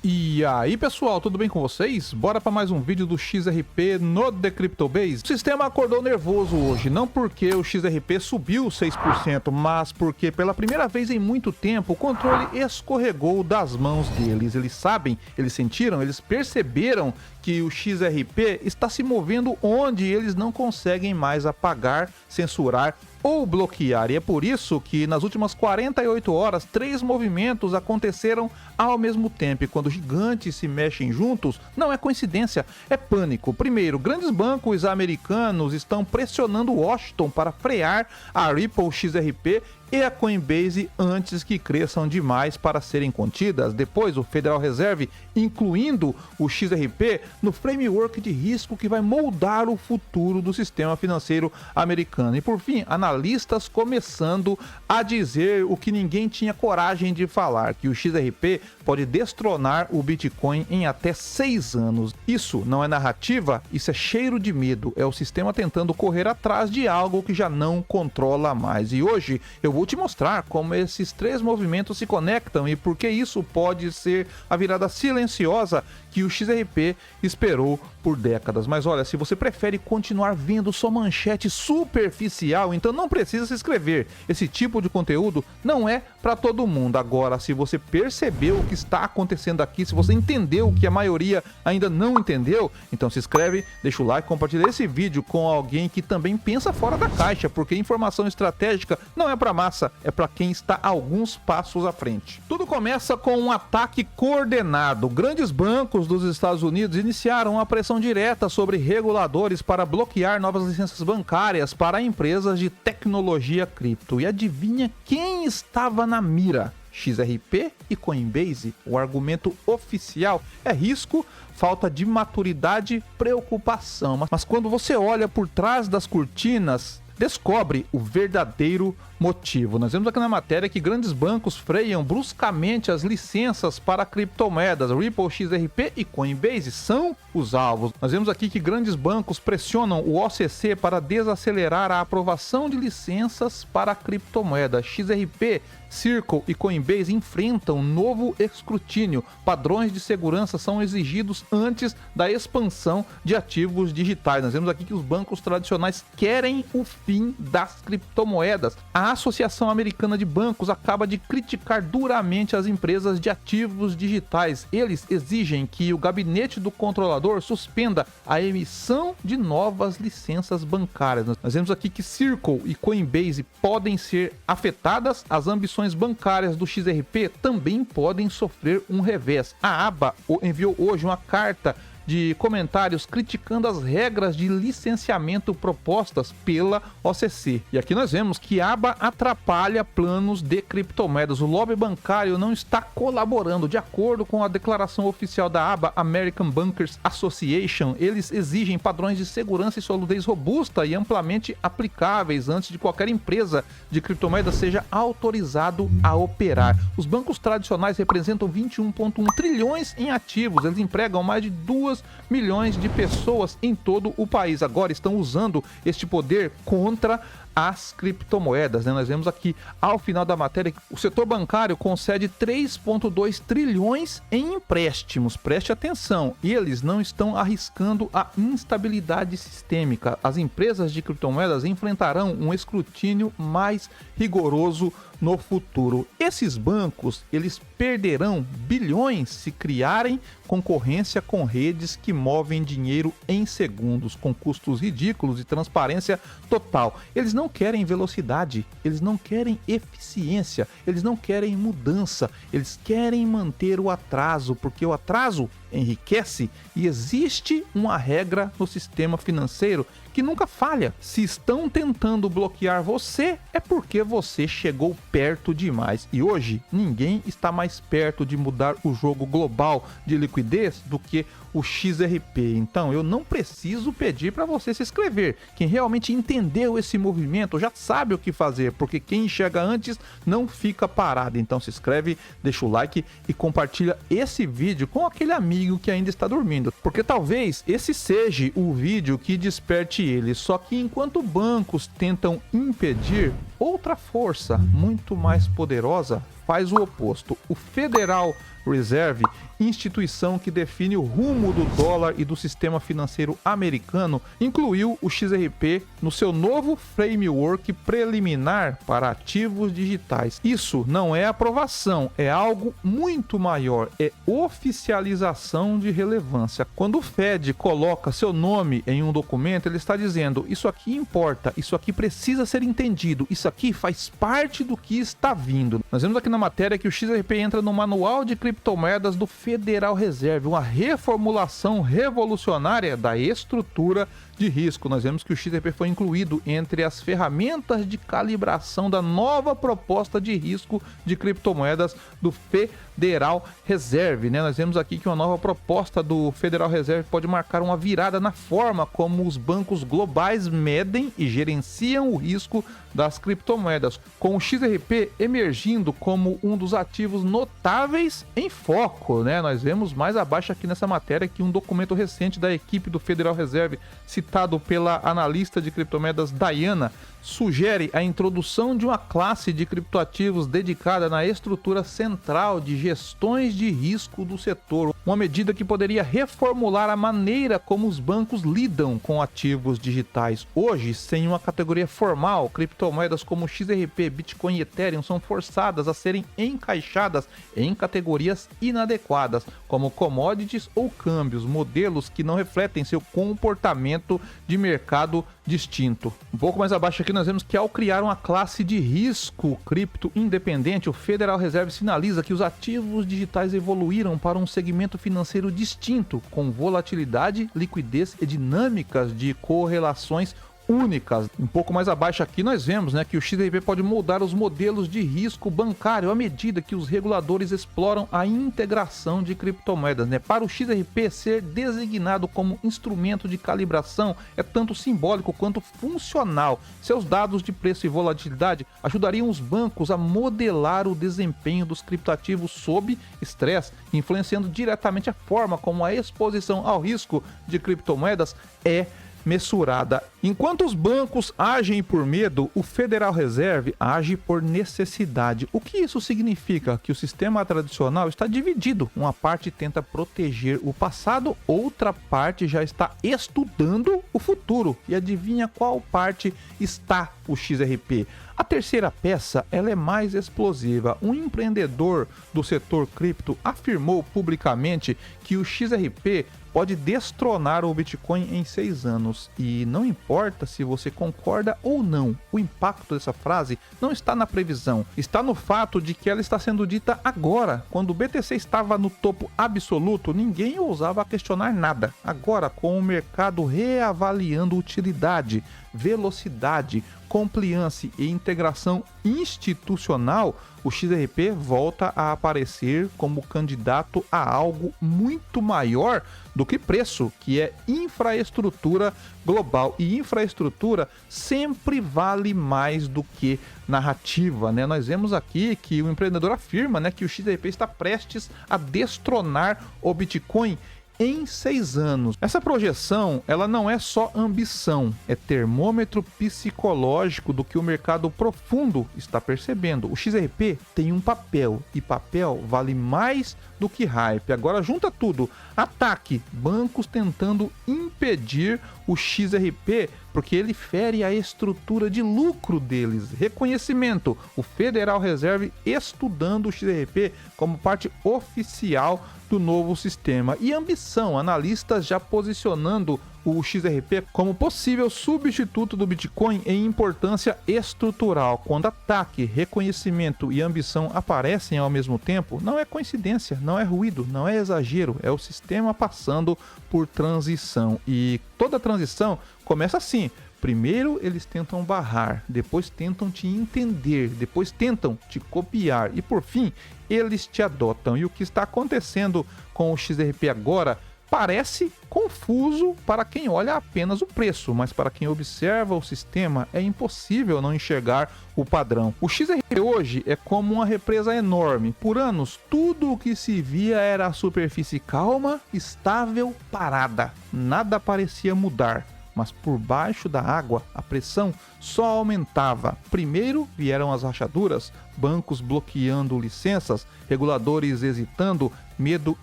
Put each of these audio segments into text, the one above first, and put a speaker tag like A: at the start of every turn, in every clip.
A: E aí pessoal, tudo bem com vocês? Bora para mais um vídeo do XRP no The Crypto Base. O sistema acordou nervoso hoje, não porque o XRP subiu 6%, mas porque pela primeira vez em muito tempo o controle escorregou das mãos deles. Eles sabem, eles sentiram, eles perceberam que o XRP está se movendo onde eles não conseguem mais apagar, censurar ou bloquear. E é por isso que nas últimas 48 horas, 3 movimentos aconteceram ao mesmo tempo. E quando gigantes se mexem juntos, não é coincidência, é pânico. Primeiro, grandes bancos americanos estão pressionando Washington para frear a Ripple XRP e a Coinbase antes que cresçam demais para serem contidas. Depois, o Federal Reserve incluindo o XRP no framework de risco que vai moldar o futuro do sistema financeiro americano. E por fim, analistas começando a dizer o que ninguém tinha coragem de falar, que o XRP pode destronar o Bitcoin em até 6 anos. Isso não é narrativa, isso é cheiro de medo, é o sistema tentando correr atrás de algo que já não controla mais. E hoje eu vou te mostrar como esses 3 movimentos se conectam e por que isso pode ser a virada silenciosa que o XRP esperou por décadas. Mas olha, se você prefere continuar vendo só manchete superficial, então não precisa se inscrever. Esse tipo de conteúdo não é para todo mundo. Agora, se você percebeu o que está acontecendo aqui, se você entendeu o que a maioria ainda não entendeu, então se inscreve, deixa o like, compartilha esse vídeo com alguém que também pensa fora da caixa, porque informação estratégica não é para massa, é para quem está alguns passos à frente. Tudo começa com um ataque coordenado. Grandes bancos dos Estados Unidos iniciaram a pressão direta sobre reguladores para bloquear novas licenças bancárias para empresas de tecnologia cripto. E adivinha quem estava na mira? XRP e Coinbase. O argumento oficial é risco, falta de maturidade, preocupação. Mas quando você olha por trás das cortinas, descobre o verdadeiro motivo. Nós vemos aqui na matéria que grandes bancos freiam bruscamente as licenças para criptomoedas. Ripple, XRP e Coinbase são os alvos. Nós vemos aqui que grandes bancos pressionam o OCC para desacelerar a aprovação de licenças para criptomoedas. XRP, Circle e Coinbase enfrentam novo escrutínio. Padrões de segurança são exigidos antes da expansão de ativos digitais. Nós vemos aqui que os bancos tradicionais querem o fim das criptomoedas. A Associação Americana de Bancos acaba de criticar duramente as empresas de ativos digitais. Eles exigem que o gabinete do controlador suspenda a emissão de novas licenças bancárias. Nós vemos aqui que Circle e Coinbase podem ser afetadas. As ambições bancárias do XRP também podem sofrer um revés. A ABA enviou hoje uma carta de comentários criticando as regras de licenciamento propostas pela OCC. E aqui nós vemos que a ABA atrapalha planos de criptomoedas. O lobby bancário não está colaborando. De acordo com a declaração oficial da ABA, American Bankers Association, eles exigem padrões de segurança e solidez robusta e amplamente aplicáveis antes de qualquer empresa de criptomoedas seja autorizado a operar. Os bancos tradicionais representam 21,1 trilhões em ativos. Eles empregam mais de 2 milhões de pessoas em todo o país. Agora estão usando este poder contra as criptomoedas, né? Nós vemos aqui ao final da matéria que o setor bancário concede 3,2 trilhões em empréstimos. Preste atenção, eles não estão arriscando a instabilidade sistêmica. As empresas de criptomoedas enfrentarão um escrutínio mais rigoroso no futuro. Esses bancos, eles perderão bilhões se criarem concorrência com redes que movem dinheiro em segundos, com custos ridículos e transparência total. Eles não querem velocidade, eles não querem eficiência, eles não querem mudança, eles querem manter o atraso, porque o atraso enriquece e existe uma regra no sistema financeiro que nunca falha. Se estão tentando bloquear você, é porque você chegou perto demais. E hoje, ninguém está mais perto de mudar o jogo global de liquidez do que o XRP. Então, eu não preciso pedir para você se inscrever. Quem realmente entendeu esse movimento já sabe o que fazer, porque quem enxerga antes não fica parado. Então, se inscreve, deixa o like e compartilha esse vídeo com aquele amigo que ainda está dormindo, porque talvez esse seja o vídeo que desperte ele. Só que enquanto bancos tentam impedir, outra força muito mais poderosa faz o oposto. O Federal Reserve, instituição que define o rumo do dólar e do sistema financeiro americano, incluiu o XRP no seu novo framework preliminar para ativos digitais. Isso não é aprovação, é algo muito maior, é oficialização de relevância. Quando o Fed coloca seu nome em um documento, ele está dizendo: isso aqui importa, isso aqui precisa ser entendido, isso aqui faz parte do que está vindo. Nós vemos aqui na matéria que o XRP entra no manual de criptomoedas do Federal Reserve, uma reformulação revolucionária da estrutura de risco. Nós vemos que o XRP foi incluído entre as ferramentas de calibração da nova proposta de risco de criptomoedas do Federal Reserve, né? Nós vemos aqui que uma nova proposta do Federal Reserve pode marcar uma virada na forma como os bancos globais medem e gerenciam o risco das criptomoedas, com o XRP emergindo como um dos ativos notáveis em foco, né? Nós vemos mais abaixo aqui nessa matéria que um documento recente da equipe do Federal Reserve, citado pela analista de criptomoedas Diana, sugere a introdução de uma classe de criptoativos dedicada na estrutura central de gestões de risco do setor, uma medida que poderia reformular a maneira como os bancos lidam com ativos digitais. Hoje, sem uma categoria formal, criptomoedas como XRP, Bitcoin e Ethereum são forçadas a serem encaixadas em categorias inadequadas, como commodities ou câmbios, modelos que não refletem seu comportamento de mercado distinto. Um pouco mais abaixo aqui nós vemos que ao criar uma classe de risco cripto independente, o Federal Reserve sinaliza que os ativos digitais evoluíram para um segmento financeiro distinto, com volatilidade, liquidez e dinâmicas de correlações únicas. Um pouco mais abaixo aqui nós vemos, né, que o XRP pode moldar os modelos de risco bancário à medida que os reguladores exploram a integração de criptomoedas, né? Para o XRP ser designado como instrumento de calibração é tanto simbólico quanto funcional. Seus dados de preço e volatilidade ajudariam os bancos a modelar o desempenho dos criptoativos sob estresse, influenciando diretamente a forma como a exposição ao risco de criptomoedas é mensurada. Enquanto os bancos agem por medo, o Federal Reserve age por necessidade. O que isso significa? Que o sistema tradicional está dividido. Uma parte tenta proteger o passado, outra parte já está estudando o futuro. E adivinha qual parte está o XRP? A terceira peça, ela é mais explosiva. Um empreendedor do setor cripto afirmou publicamente que o XRP pode destronar o Bitcoin em 6 anos. E não importa se você concorda ou não, o impacto dessa frase não está na previsão, está no fato de que ela está sendo dita agora. Quando o BTC estava no topo absoluto, ninguém ousava questionar nada. Agora, com o mercado reavaliando utilidade, velocidade, compliance e integração institucional, o XRP volta a aparecer como candidato a algo muito maior do que preço, que é infraestrutura global. E infraestrutura sempre vale mais do que narrativa, né? Nós vemos aqui que o empreendedor afirma, né, que o XRP está prestes a destronar o Bitcoin em 6 anos. Essa projeção, ela não é só ambição, é termômetro psicológico do que o mercado profundo está percebendo. O XRP tem um papel, e papel vale mais do que hype. Agora junta tudo: ataque, bancos tentando impedir o XRP porque ele fere a estrutura de lucro deles. Reconhecimento, o Federal Reserve estudando o XRP como parte oficial do novo sistema. E ambição, analistas já posicionando o XRP como possível substituto do Bitcoin em importância estrutural. Quando ataque, reconhecimento e ambição aparecem ao mesmo tempo, não é coincidência, não é ruído, não é exagero, é o sistema passando por transição. E toda transição começa assim: primeiro eles tentam barrar, depois tentam te entender, depois tentam te copiar e por fim eles te adotam. E o que está acontecendo com o XRP agora parece confuso para quem olha apenas o preço, mas para quem observa o sistema é impossível não enxergar o padrão. O XRP hoje é como uma represa enorme. Por anos, tudo o que se via era a superfície calma, estável, parada. Nada parecia mudar. mas por baixo da água a pressão só aumentava. Primeiro vieram as rachaduras, bancos bloqueando licenças, reguladores hesitando, medo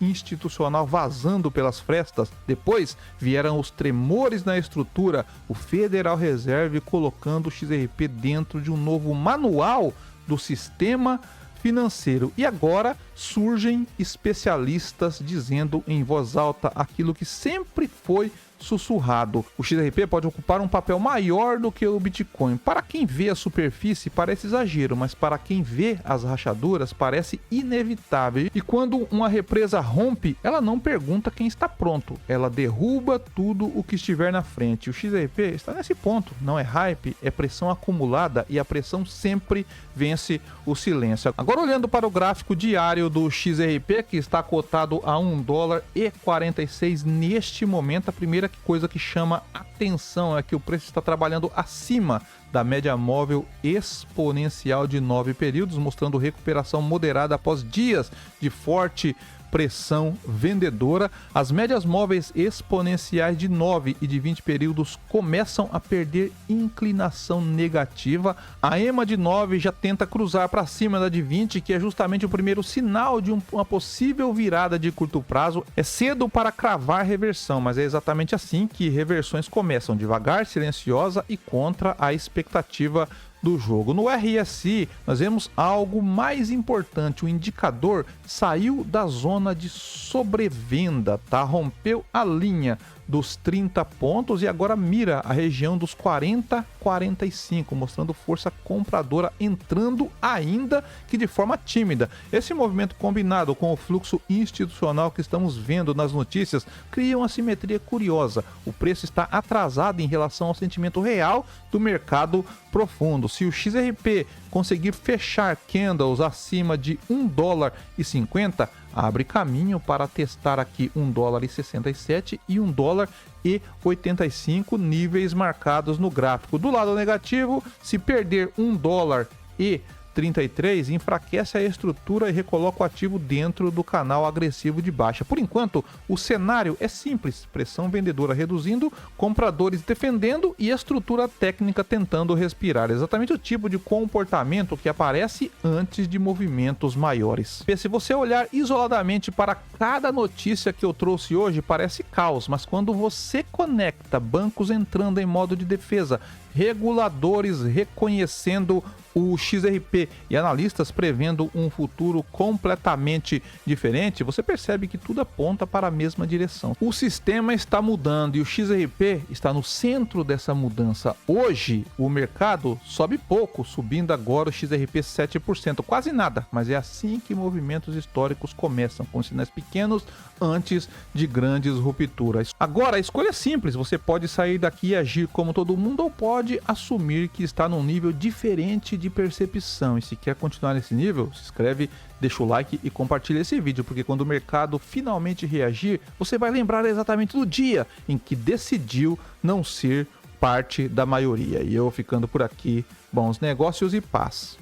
A: institucional vazando pelas frestas. Depois vieram os tremores na estrutura, o Federal Reserve colocando o XRP dentro de um novo manual do sistema financeiro. E agora surgem especialistas dizendo em voz alta aquilo que sempre foi sussurrado. O XRP pode ocupar um papel maior do que o Bitcoin. Para quem vê a superfície parece exagero, mas para quem vê as rachaduras parece inevitável. E quando uma represa rompe, ela não pergunta quem está pronto, ela derruba tudo o que estiver na frente. O XRP está nesse ponto, não é hype, é pressão acumulada, e a pressão sempre vence o silêncio. Agora, olhando para o gráfico diário do XRP, que está cotado a $1,46 neste momento, a primeira coisa que chama atenção é que o preço está trabalhando acima da média móvel exponencial de 9 períodos, mostrando recuperação moderada após dias de forte pressão vendedora. As médias móveis exponenciais de 9 e de 20 períodos começam a perder inclinação negativa. A EMA de 9 já tenta cruzar para cima da de 20, que é justamente o primeiro sinal de uma possível virada de curto prazo. É cedo para cravar reversão, mas é exatamente assim que reversões começam, devagar, silenciosa e contra a expectativa do jogo. No RSI, nós vemos algo mais importante. O indicador saiu da zona de sobrevenda, tá? Rompeu a linha dos 30 pontos e agora mira a região dos 40-45, mostrando força compradora entrando, ainda que de forma tímida. Esse movimento, combinado com o fluxo institucional que estamos vendo nas notícias, cria uma simetria curiosa. O preço está atrasado em relação ao sentimento real do mercado profundo. Se o XRP conseguir fechar candles acima de $1,50, abre caminho para testar aqui $1,67 e $1,85, níveis marcados no gráfico. Do lado negativo, se perder $1,33, enfraquece a estrutura e recoloca o ativo dentro do canal agressivo de baixa. Por enquanto, o cenário é simples: pressão vendedora reduzindo, compradores defendendo e estrutura técnica tentando respirar. Exatamente o tipo de comportamento que aparece antes de movimentos maiores. Se você olhar isoladamente para cada notícia que eu trouxe hoje, parece caos, mas quando você conecta bancos entrando em modo de defesa, reguladores reconhecendo o XRP e analistas prevendo um futuro completamente diferente, você percebe que tudo aponta para a mesma direção. O sistema está mudando e o XRP está no centro dessa mudança. Hoje, o mercado sobe pouco, subindo agora o XRP 7%, quase nada, mas é assim que movimentos históricos começam, com sinais pequenos antes de grandes rupturas. Agora, a escolha é simples: você pode sair daqui e agir como todo mundo, ou pode assumir que está num nível diferente de percepção. E se quer continuar nesse nível, se inscreve, deixa o like e compartilha esse vídeo, porque quando o mercado finalmente reagir, você vai lembrar exatamente do dia em que decidiu não ser parte da maioria. E eu ficando por aqui, bons negócios e paz.